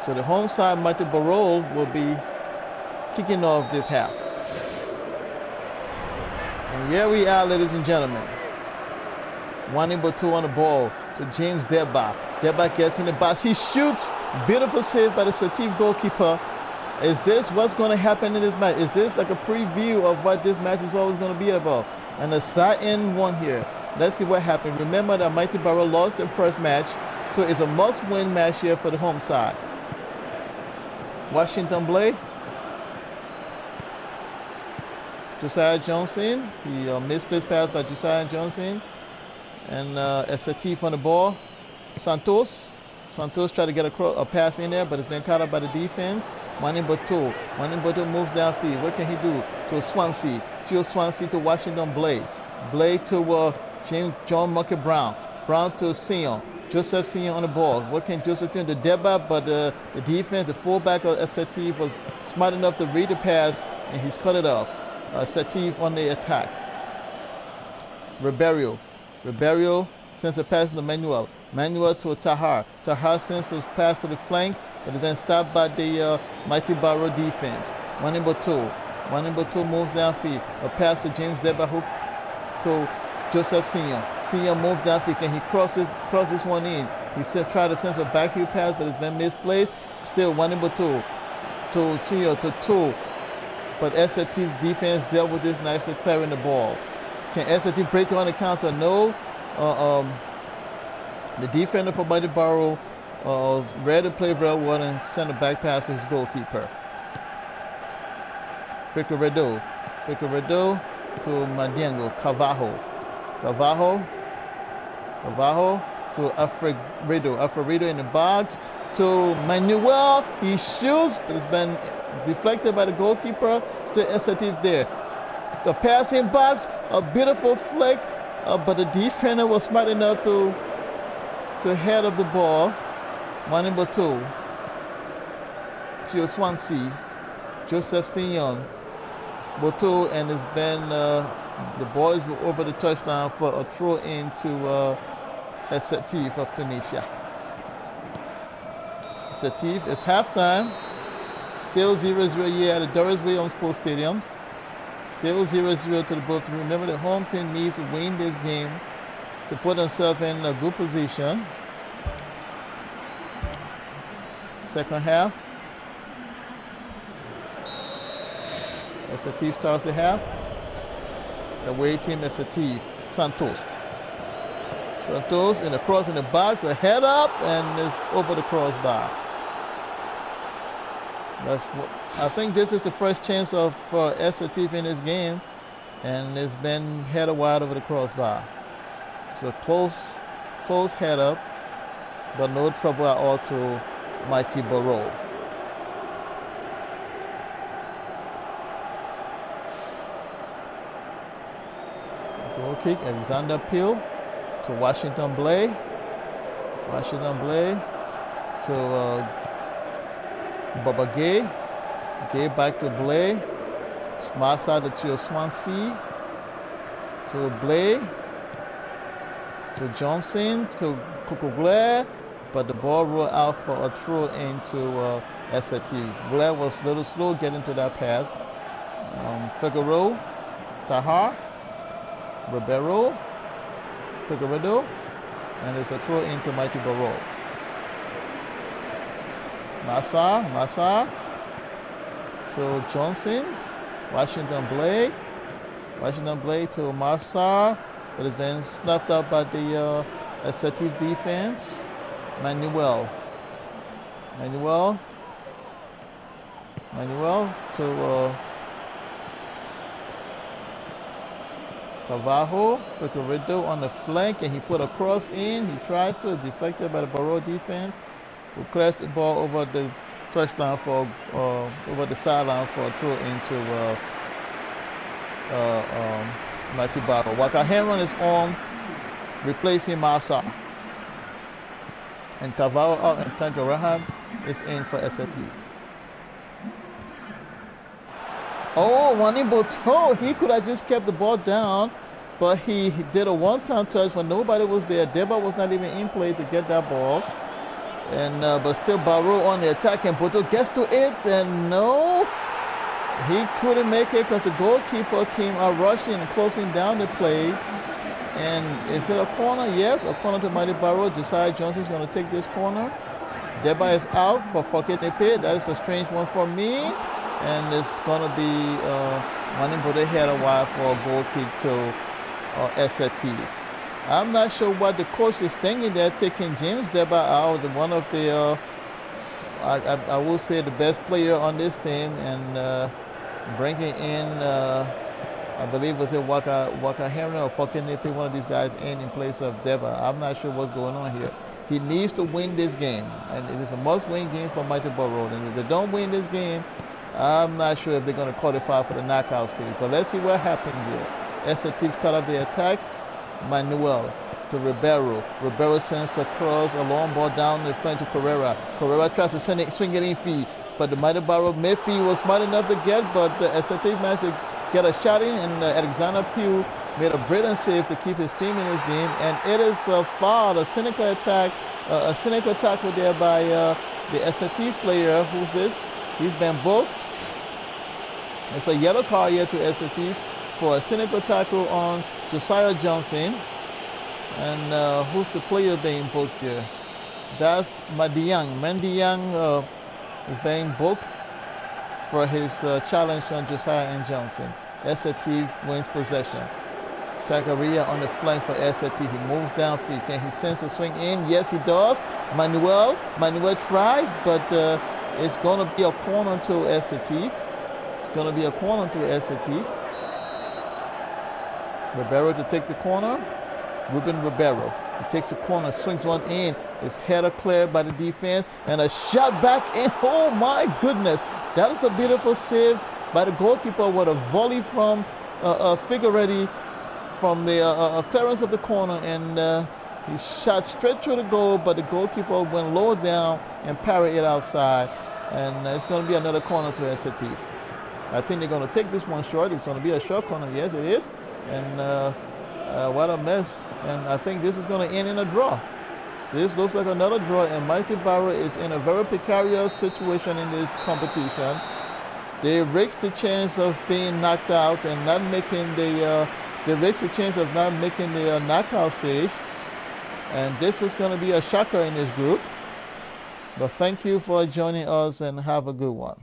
So the home side, Mighty Barrolle, will be kicking off this half. And here we are, ladies and gentlemen. 1-2 on the ball to James Deba. Deba gets in the box. He shoots. Beautiful save by the Setif goalkeeper. Is this what's going to happen in this match? Is this like a preview of what this match is always going to be about? And a side-end one here. Let's see what happened. Remember that Mighty Barrolle lost their first match, so it's a must-win match here for the home side. Washington Blade. Josiah Johnson. He misplaced pass by Josiah Johnson. And Setif on the ball. Santos tried to get a pass in there, but it's been caught up by the defense. 1-2. 1-2 moves downfield. What can he do? To Swansea. Swansea to Washington Blade. Blade to John Monkey Brown. Brown to Sion. Joseph Sion on the ball. What can Joseph do? The Deba, but the defense, the fullback of Setif was smart enough to read the pass, and he's cut it off. Setif on the attack. Ribeiro sends a pass to Manuel. Manuel to Tahar. Tahar sends a pass to the flank, but it's been stopped by the Mighty Barrolle defense. 1-2. 1-2 moves downfield. A pass to James Deba to Joseph Sion. Sion moves downfield. Can he crosses one in? He tried to send a backheel pass, but it's been misplaced. Still 1-2 to Sion to 2. But Setif defense dealt with this nicely, clearing the ball. Can Setif break on the counter? No. The defender for Mighty Barrolle was ready to play very well and send a back pass to his goalkeeper. Figueiredo to Madiango. Carvalho to Alfredo in the box to Manuel. He shoots, but it's been deflected by the goalkeeper. Still Setif there. The passing box, a beautiful flick, but the defender was smart enough to head up the ball. 1-2 to Swansea. Joseph Sion. Boto, and it's been the boys were over the touchdown for a throw in to Setif of Tunisia. Setif, it's halftime. Still 0-0 here at the Doris Williams Sports Stadiums. Still 0-0 to the both. Remember, the home team needs to win this game to put themselves in a good position. Second half. Setif starts the half. The away team is Setif. Santos in the cross in the box. A head up and is over the crossbar. I think this is the first chance of Setif in this game, and it's been headed wide over the crossbar. It's a close head up, but no trouble at all to Mighty Barrolle. Goal kick, Alexander Peel to Washington Blade. To Baba Gay. Gay back to Blade. Smart side to Swansea. To Blade. To Johnson. To Kukugle. But the ball rolled out for a throw into Setif. Blade was a little slow getting to that pass. Figueiredo. Tahar. Ribeiro. Figueiredo. And it's a throw into Mighty Barrolle. Massar to Johnson. Washington Blade to Massar, but it's been snuffed out by the Setif defense. Manuel to Carvalho. Figueiredo on the flank, and he put a cross in. He tries to, deflected by the Barrolle defense, who clears the ball over the touchdown for over the sideline for a throw into Mighty Barrolle. Waka Henron is on, replacing Marsar. And Carvalho out, and Tanjo Rahab is in for Setif. Oh, Wanimboto, he could have just kept the ball down, but he did a one-time touch when nobody was there. Deba was not even in play to get that ball. And but still Barrolle on the attack, and Boto gets to it, and no, he couldn't make it because the goalkeeper came out rushing and closing down the play. And is it a corner? Yes, a corner to Mighty Barrolle. Josiah Johnson's going to take this corner. Deba is out for Fokenepe. That is a strange one for me. And it's going to be Mani Bode had a while for a goal kick to Setif. I'm not sure what the coach is thinking. They're taking James Deba out, one of the, I will say, the best player on this team, and bringing in, I believe was it Waka Henry or Fokenepe, one of these guys in place of Deba. I'm not sure what's going on here. He needs to win this game, and it is a must-win game for Mighty Barrolle. And if they don't win this game, I'm not sure if they're going to qualify for the knockout stage. But let's see what happens here. Setif cut off the attack. Manuel to Ribeiro. Ribeiro sends across a long ball down the front to Carrera. Carrera tries to swing it in feed, but the Mighty Barrolle midfield was smart enough to get, but Setif managed to get a shot in, and Alexander Pugh made a brilliant save to keep his team in this game. And it is a foul, a cynical attack, a cynical tackle there by the Setif player. Who's this? He's been booked. It's a yellow card here to Setif for a cynical tackle on Josiah Johnson. And who's the player being booked here? That's Mandiang. Mandiang is being booked for his challenge on Josiah and Johnson. Setif wins possession. Takaria on the flank for Setif. He moves downfield. Can he sense a swing in? Yes, he does. Manuel tries, but it's going to be a corner to Setif. It's going to be a corner to Setif. Ribeiro to take the corner. Ruben Ribeiro. He takes the corner, swings one in. His header cleared by the defense, and a shot back in. Oh my goodness. That is a beautiful save by the goalkeeper with a volley from Figueredo from the clearance of the corner, and he shot straight through the goal, but the goalkeeper went low down and parried it outside. And it's going to be another corner to Setif. I think they're going to take this one short. It's going to be a short corner. Yes, it is. And what a mess. And I think this is going to end in a draw. This looks like another draw, and Mighty Barrolle is in a very precarious situation in this competition. They risk the chance of being knocked out and not making the knockout stage. And this is going to be a shocker in this group. But thank you for joining us, and have a good one.